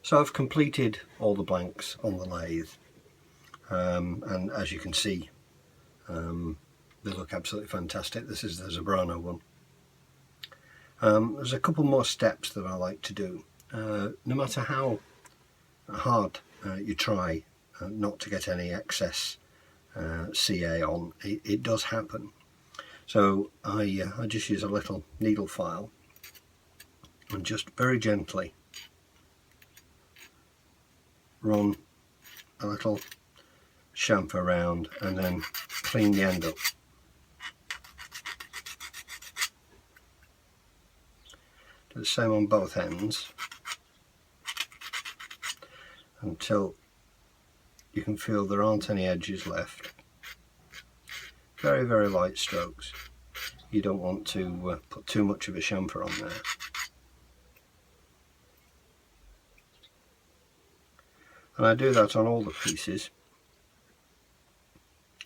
So I've completed all the blanks on the lathe, and as you can see, they look absolutely fantastic. This is the Zebrano one. There's a couple more steps that I like to do. No matter how hard you try not to get any excess CA on, it does happen. So I just use a little needle file and just very gently run a little chamfer around and then clean the end up. Do the same on both ends until you can feel there aren't any edges left. Very, very light strokes. You don't want to put too much of a chamfer on there. And I do that on all the pieces.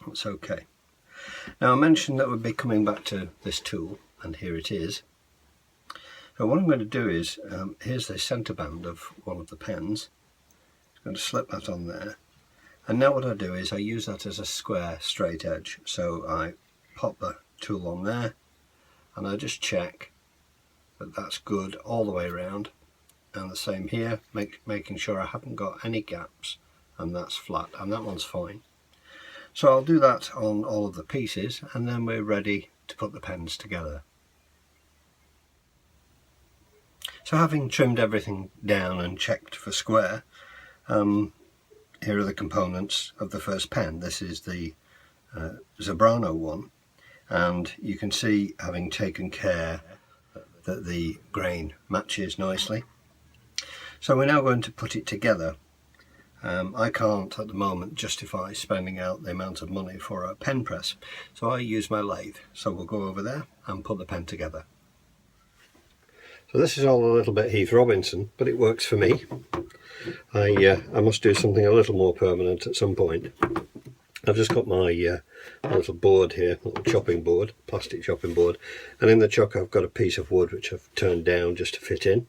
That's okay. Now I mentioned that we'd be coming back to this tool, and here it is. So what I'm going to do is, here's the centre band of one of the pens. I'm going to slip that on there. And now what I do is I use that as a square straight edge. So I pop the tool on there and I just check that that's good all the way around. And the same here, making sure I haven't got any gaps, and that's flat, and that one's fine. So I'll do that on all of the pieces, and then we're ready to put the pens together. So having trimmed everything down and checked for square, here are the components of the first pen. This is the Zebrano one, and you can see, having taken care that the grain matches nicely. So we're now going to put it together. I can't at the moment justify spending out the amount of money for a pen press, so I use my lathe. So we'll go over there and put the pen together. So this is all a little bit Heath Robinson, but it works for me. I must do something a little more permanent at some point. I've just got my little board here, little chopping board, plastic chopping board, and in the chuck I've got a piece of wood which I've turned down just to fit in.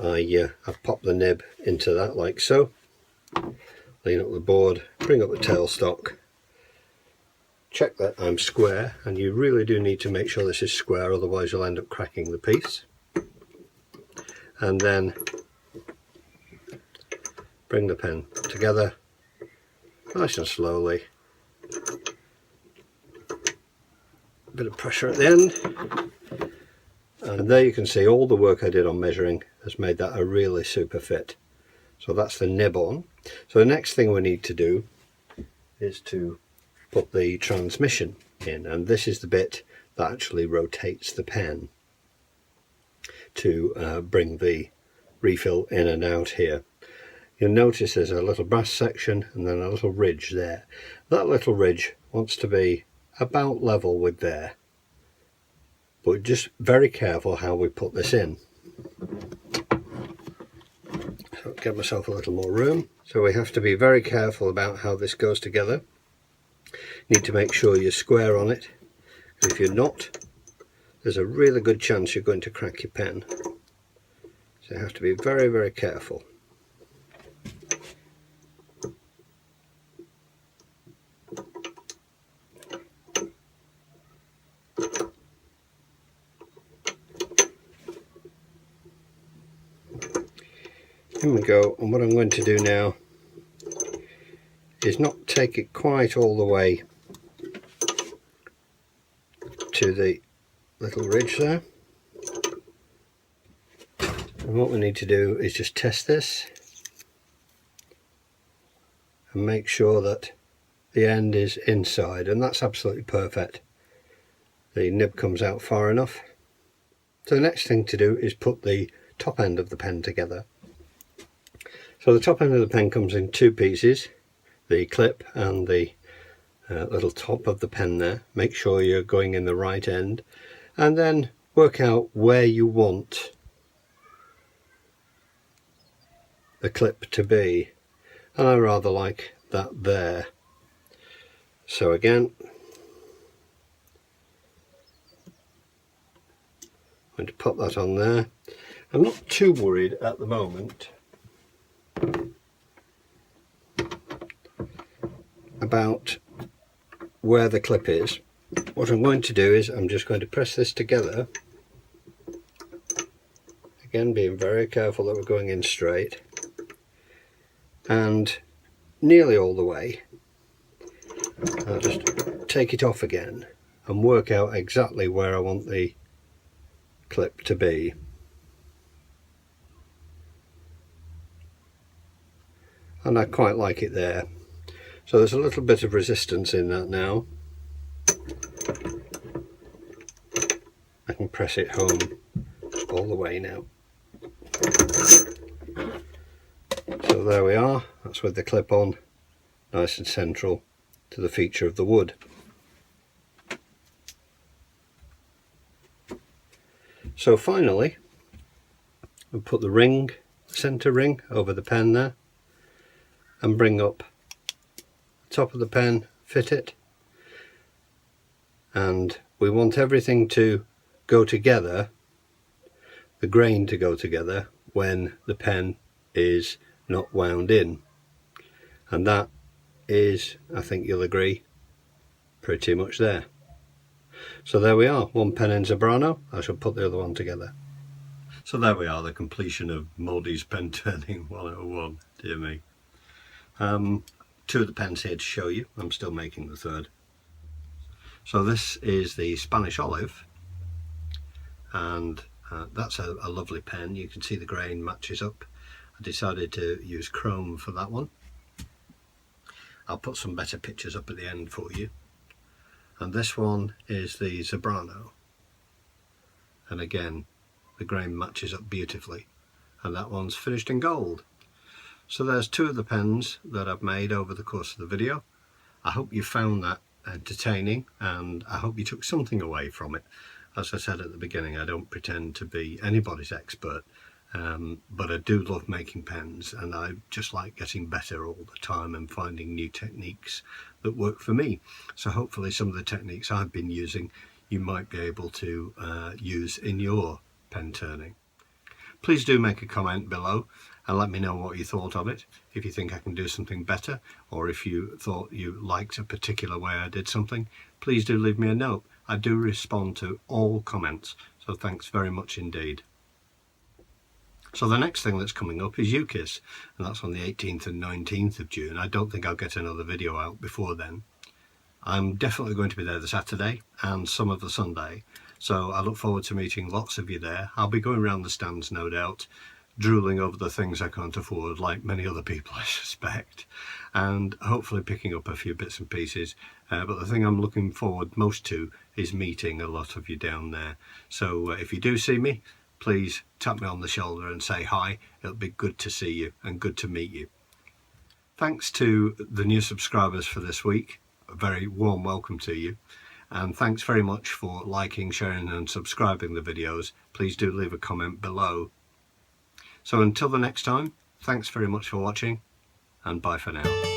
I've popped the nib into that like so, lean up the board, bring up the tailstock, check that I'm square, and you really do need to make sure this is square, otherwise you'll end up cracking the piece. And then bring the pen together nice and slowly. A bit of pressure at the end, and there you can see all the work I did on measuring has made that a really super fit. So that's the nib on. So the next thing we need to do is to put the transmission in, and this is the bit that actually rotates the pen to bring the refill in and out here. You'll notice there's a little brass section and then a little ridge there. That little ridge wants to be about level with there, but just very careful how we put this in. So give myself a little more room. So we have to be very careful about how this goes together. You need to make sure you're square on it. If you're not, there's a really good chance you're going to crack your pen. So you have to be very, very careful. Here we go, and what I'm going to do now is not take it quite all the way to the little ridge there. And what we need to do is just test this and make sure that the end is inside, and that's absolutely perfect. The nib comes out far enough. So the next thing to do is put the top end of the pen together. So the top end of the pen comes in two pieces, the clip and the little top of the pen there. Make sure you're going in the right end, and then work out where you want the clip to be, and I rather like that there. So again, I'm going to pop that on there. I'm not too worried at the moment about where the clip is, what I'm going to do is I'm just going to press this together, again being very careful that we're going in straight, and nearly all the way. I'll just take it off again and work out exactly where I want the clip to be. And I quite like it there. So there's a little bit of resistance in that now. I can press it home all the way now. So there we are, that's with the clip on, nice and central to the feature of the wood. So finally, we'll put the ring, centre ring, over the pen there, and bring up the top of the pen, fit it, and we want everything to go together, the grain to go together when the pen is not wound in, and that is, I think you'll agree, pretty much there. So there we are, one pen in Zebrano. I shall put the other one together. So there we are, the completion of Maudey's pen turning 101, dear me. Two of the pens here to show you, I'm still making the third. So this is the Spanish Olive, and that's a lovely pen. You can see the grain matches up. I decided to use chrome for that one. I'll put some better pictures up at the end for you. And this one is the Zebrano, and again the grain matches up beautifully, and that one's finished in gold. So there's two of the pens that I've made over the course of the video. I hope you found that entertaining, and I hope you took something away from it. As I said at the beginning, I don't pretend to be anybody's expert, but I do love making pens, and I just like getting better all the time and finding new techniques that work for me. So hopefully some of the techniques I've been using you might be able to use in your pen turning. Please do make a comment below and let me know what you thought of it, if you think I can do something better, or if you thought you liked a particular way I did something. Please do leave me a note. I do respond to all comments, so thanks very much indeed. So the next thing that's coming up is UKIS, and that's on the 18th and 19th of June. I don't think I'll get another video out before then. I'm definitely going to be there the Saturday and some of the Sunday, so I look forward to meeting lots of you there. I'll be going around the stands, no doubt, drooling over the things I can't afford, like many other people I suspect, and hopefully picking up a few bits and pieces. But the thing I'm looking forward most to is meeting a lot of you down there. So if you do see me, please tap me on the shoulder and say hi. It'll be good to see you and good to meet you. Thanks to the new subscribers for this week. A very warm welcome to you. And thanks very much for liking, sharing and subscribing the videos. Please do leave a comment below. So until the next time, thanks very much for watching, and bye for now.